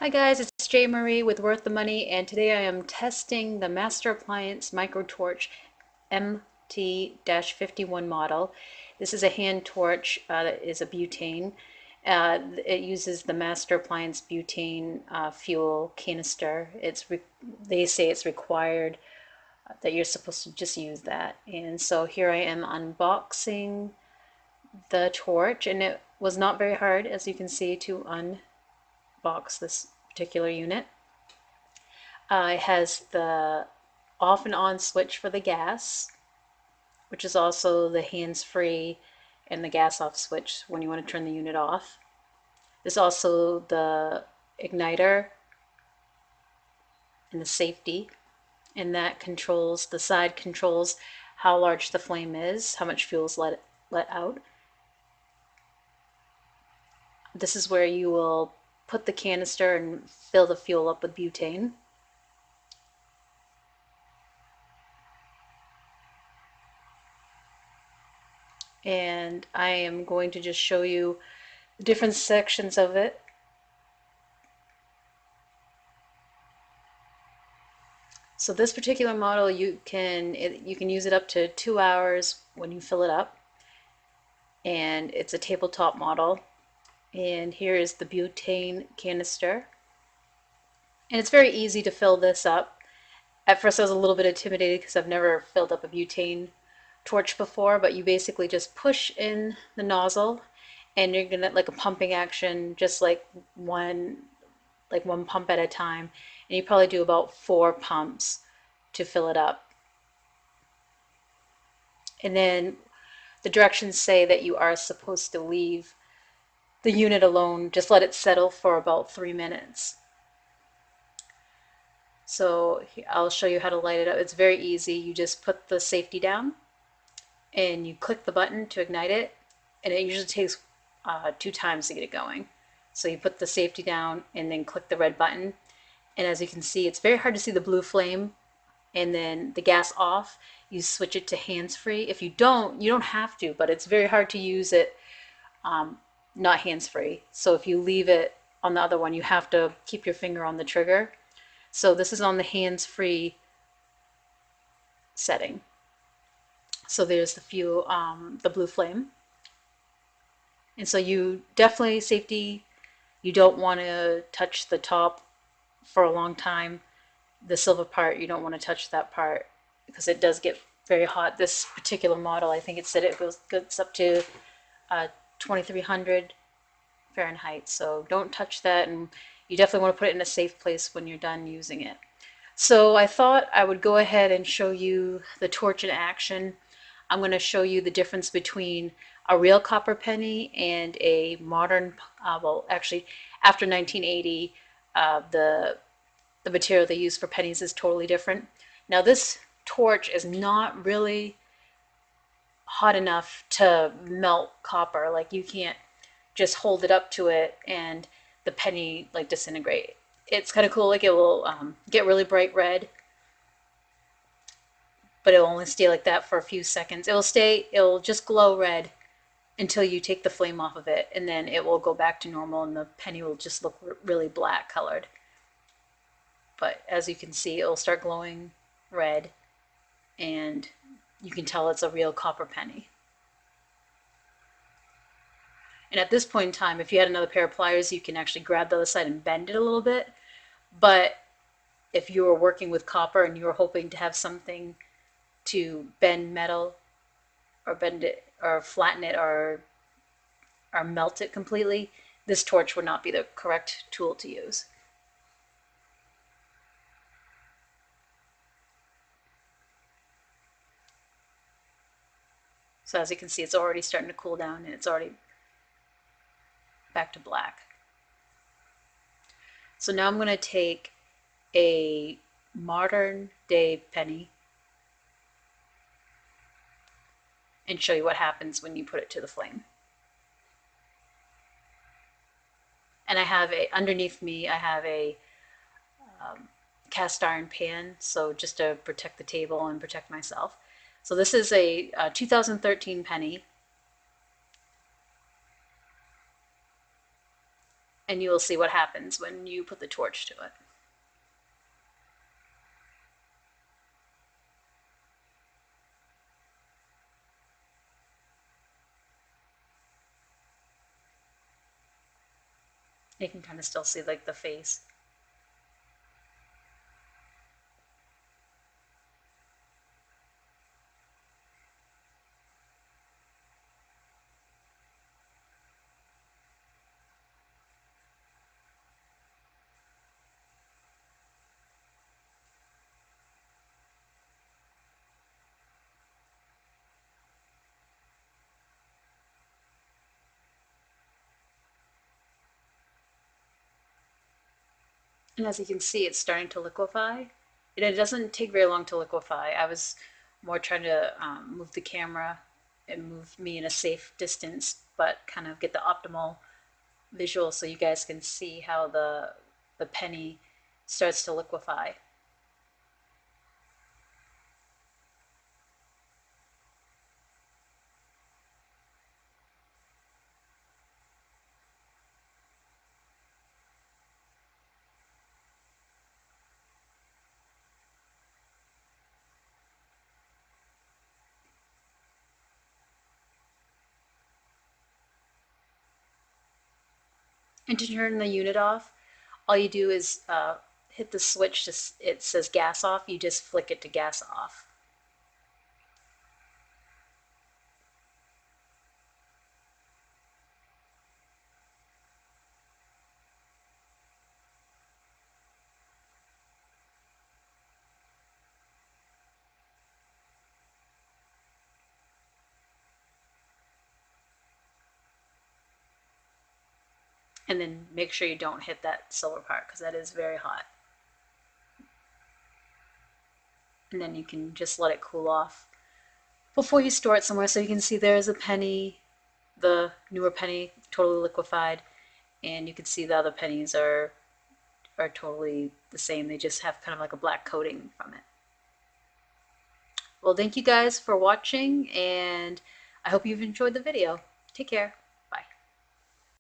Hi guys, it's J. Marie with Worth the Money, and today I am testing the Master Appliance Microtorch MT-51 model. This is a hand torch that is a butane. It uses the Master Appliance Butane fuel canister. They say it's required that you're supposed to just use that. And so here I am unboxing the torch, and it was not very hard, as you can see, to unbox this particular unit. It has the off and on switch for the gas, which is also the hands-free and the gas off switch when you want to turn the unit off. There's also the igniter and the safety, and that controls, the side controls how large the flame is, how much fuel is let out. This is where you will put the canister and fill the fuel up with butane. And I am going to just show you the different sections of it. So this particular model, you can use it up to 2 hours when you fill it up, and it's a tabletop model. And here is the butane canister, and it's very easy to fill this up. At first I was a little bit intimidated because I've never filled up a butane torch before, but you basically just push in the nozzle and you're gonna, like a pumping action, just like one pump at a time, and you probably do about 4 pumps to fill it up. And then the directions say that you are supposed to leave the unit alone, just let it settle for about 3 minutes. So I'll show you how to light it up. It's very easy. You just put the safety down and you click the button to ignite it, and it usually takes 2 times to get it going. So you put the safety down and then click the red button, and as you can see, it's very hard to see the blue flame. And then the gas off, you switch it to hands-free. If you don't have to, but it's very hard to use it not hands-free. So if you leave it on the other one, you have to keep your finger on the trigger. So this is on the hands-free setting. So there's the blue flame. And so you definitely, safety, you don't want to touch the top for a long time. The silver part, you don't want to touch that part because it does get very hot. This particular model, I think it said it goes up to 2300 Fahrenheit. So don't touch that, and you definitely want to put it in a safe place when you're done using it. So I thought I would go ahead and show you the torch in action. I'm going to show you the difference between a real copper penny and a modern, well, actually, after 1980, the material they use for pennies is totally different. Now this torch is not really hot enough to melt copper. Like, you can't just hold it up to it and the penny like disintegrate. It's kind of cool. Like, it will get really bright red, but it'll only stay like that for a few seconds. It'll just glow red until you take the flame off of it, and then it will go back to normal and the penny will just look really black colored. But as you can see, it'll start glowing red, and you can tell it's a real copper penny. And at this point in time, if you had another pair of pliers, you can actually grab the other side and bend it a little bit. But if you were working with copper and you were hoping to have something to bend metal or bend it or flatten it or melt it completely, this torch would not be the correct tool to use. So as you can see, it's already starting to cool down and it's already back to black. So now I'm going to take a modern day penny and show you what happens when you put it to the flame. And I have underneath me, I have a cast iron pan, so just to protect the table and protect myself. So this is a 2013 penny. and you will see what happens when you put the torch to it. You can kind of still see like the face. And as you can see, it's starting to liquefy. It doesn't take very long to liquefy. I was more trying to move the camera and move me in a safe distance, but kind of get the optimal visual so you guys can see how the penny starts to liquefy. And to turn the unit off, all you do is hit the switch, just it says gas off, you just flick it to gas off. And then make sure you don't hit that silver part because that is very hot. And then you can just let it cool off before you store it somewhere. So you can see there's a penny, the newer penny totally liquefied, and you can see the other pennies are totally the same. They just have kind of like a black coating from it. Well, thank you guys for watching, and I hope you've enjoyed the video. Take care.